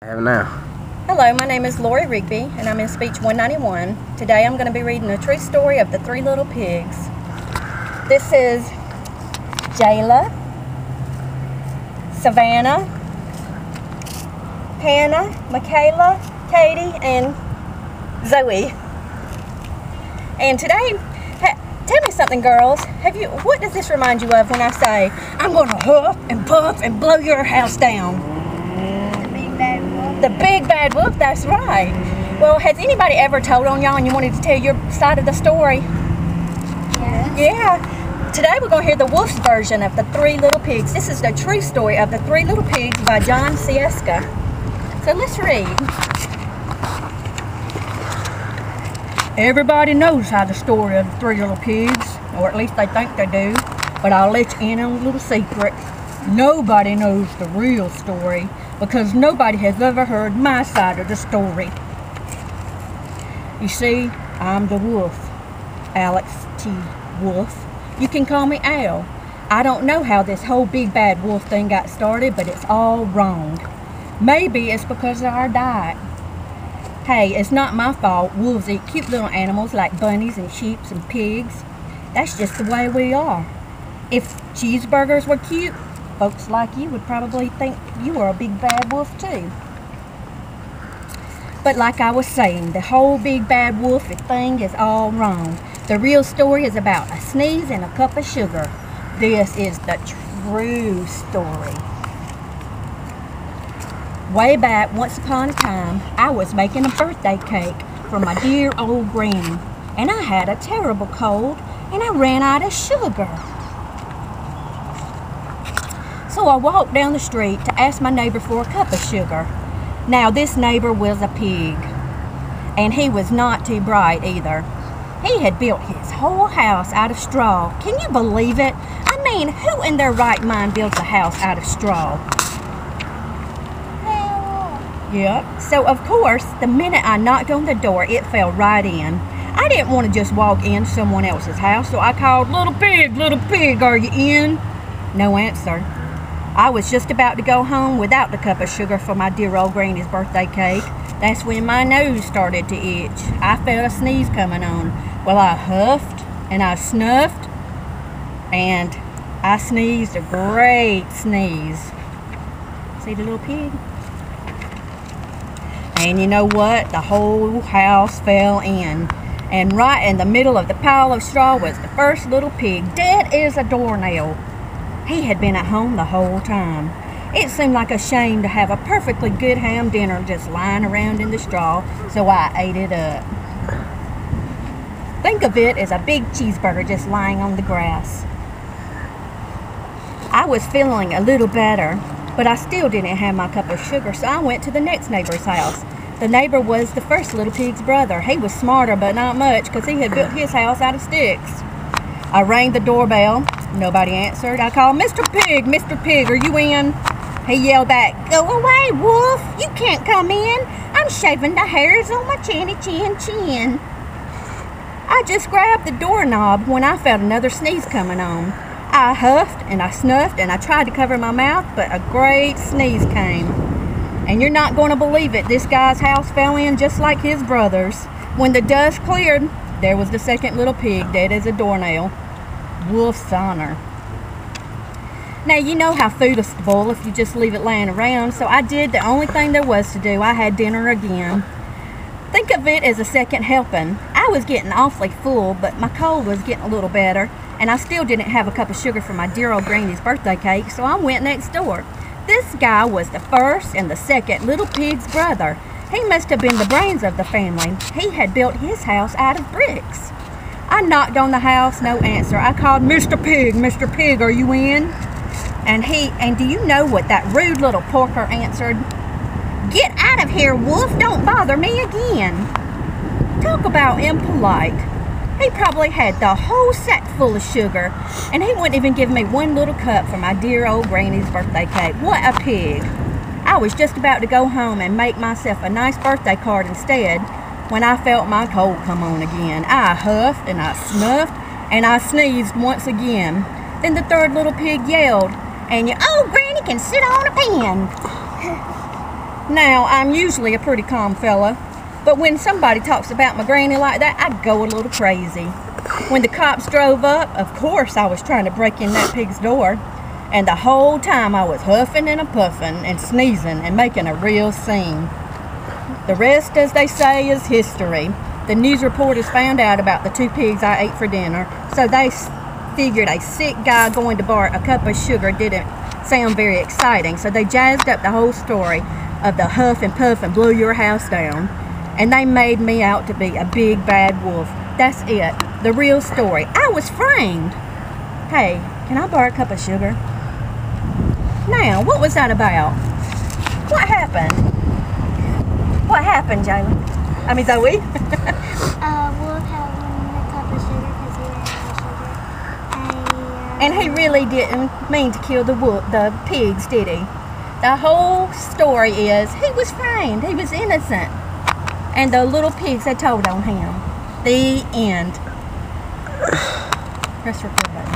I have now. Hello, my name is Lori Rigby, and I'm in speech 191. Today I'm going to be reading the true story of the three little pigs. This is Jayla, Savannah, Hannah, Michaela, Katie, and Zoe. And today, tell me something, girls. What does this remind you of when I say, I'm going to huff and puff and blow your house down? The big bad wolf, that's right. Well, has anybody ever told on y'all and you wanted to tell your side of the story? Yes. Yeah. Today we're going to hear the wolf's version of the three little pigs. This is the true story of the three little pigs by John Sieska. So let's read. Everybody knows how the story of the three little pigs, or at least they think they do, but I'll let you in on a little secret. Nobody knows the real story because nobody has ever heard my side of the story. You see, I'm the wolf, Alex T. Wolf. You can call me Al. I don't know how this whole big bad wolf thing got started, but it's all wrong. Maybe it's because of our diet. Hey, it's not my fault wolves eat cute little animals like bunnies and sheep and pigs. That's just the way we are. If cheeseburgers were cute, folks like you would probably think you were a big bad wolf too. But like I was saying, the whole big bad wolf thing is all wrong. The real story is about a sneeze and a cup of sugar. This is the true story. Way back, once upon a time, I was making a birthday cake for my dear old granny, and I had a terrible cold, and I ran out of sugar. So I walked down the street to ask my neighbor for a cup of sugar. Now this neighbor was a pig, and he was not too bright either. He had built his whole house out of straw. Can you believe it? I mean, who in their right mind builds a house out of straw? Yep. So of course, the minute I knocked on the door, it fell right in. I didn't want to just walk in someone else's house, so I called, little pig, are you in? No answer. I was just about to go home without the cup of sugar for my dear old granny's birthday cake. That's when my nose started to itch. I felt a sneeze coming on. Well, I huffed and I snuffed and I sneezed a great sneeze. See the little pig? And you know what? The whole house fell in. And right in the middle of the pile of straw was the first little pig, dead as a doornail. He had been at home the whole time. It seemed like a shame to have a perfectly good ham dinner just lying around in the straw, so I ate it up. Think of it as a big cheeseburger just lying on the grass. I was feeling a little better, but I still didn't have my cup of sugar, so I went to the next neighbor's house. The neighbor was the first little pig's brother. He was smarter, but not much, because he had built his house out of sticks. I rang the doorbell. Nobody answered. I called, Mr. Pig, are you in? He yelled back, go away, wolf. You can't come in. I'm shaving the hairs on my chinny chin. I just grabbed the doorknob when I felt another sneeze coming on. I huffed and I snuffed and I tried to cover my mouth, but a great sneeze came. And you're not going to believe it. This guy's house fell in just like his brother's. When the dust cleared, there was the second little pig, dead as a doornail. Wolf's honor. Now, you know how food will spoil if you just leave it laying around, so I did the only thing there was to do. I had dinner again. Think of it as a second helping. I was getting awfully full, but my cold was getting a little better, and I still didn't have a cup of sugar for my dear old granny's birthday cake, so I went next door. This guy was the first and the second little pig's brother. He must have been the brains of the family. He had built his house out of bricks. I knocked on the house, no answer. I called, Mr. Pig, are you in? And do you know what that rude little porker answered? Get out of here, wolf, don't bother me again. Talk about impolite. He probably had the whole sack full of sugar, and he wouldn't even give me one little cup for my dear old granny's birthday cake. What a pig. I was just about to go home and make myself a nice birthday card instead, when I felt my cold come on again. I huffed and I snuffed and I sneezed once again. Then the third little pig yelled, and your old granny can sit on a pen. Now, I'm usually a pretty calm fella, but when somebody talks about my granny like that, I go a little crazy. When the cops drove up, of course I was trying to break in that pig's door, and the whole time I was huffing and a-puffing and sneezing and making a real scene. The rest, as they say, is history. The news reporters found out about the 2 pigs I ate for dinner, so they figured a sick guy going to bar a cup of sugar didn't sound very exciting, so they jazzed up the whole story of the huff and puff and blow your house down, and they made me out to be a big bad wolf. That's it, the real story. I was framed. Hey, can I borrow a cup of sugar? Now, what was that about? What happened? What happened, Jalen? I mean, Zoe? Wolf had one cup of sugar because he didn't have sugar. And he really didn't mean to kill the pigs, did he? The whole story is he was framed. He was innocent. And the little pigs had told on him. The end. Press record button.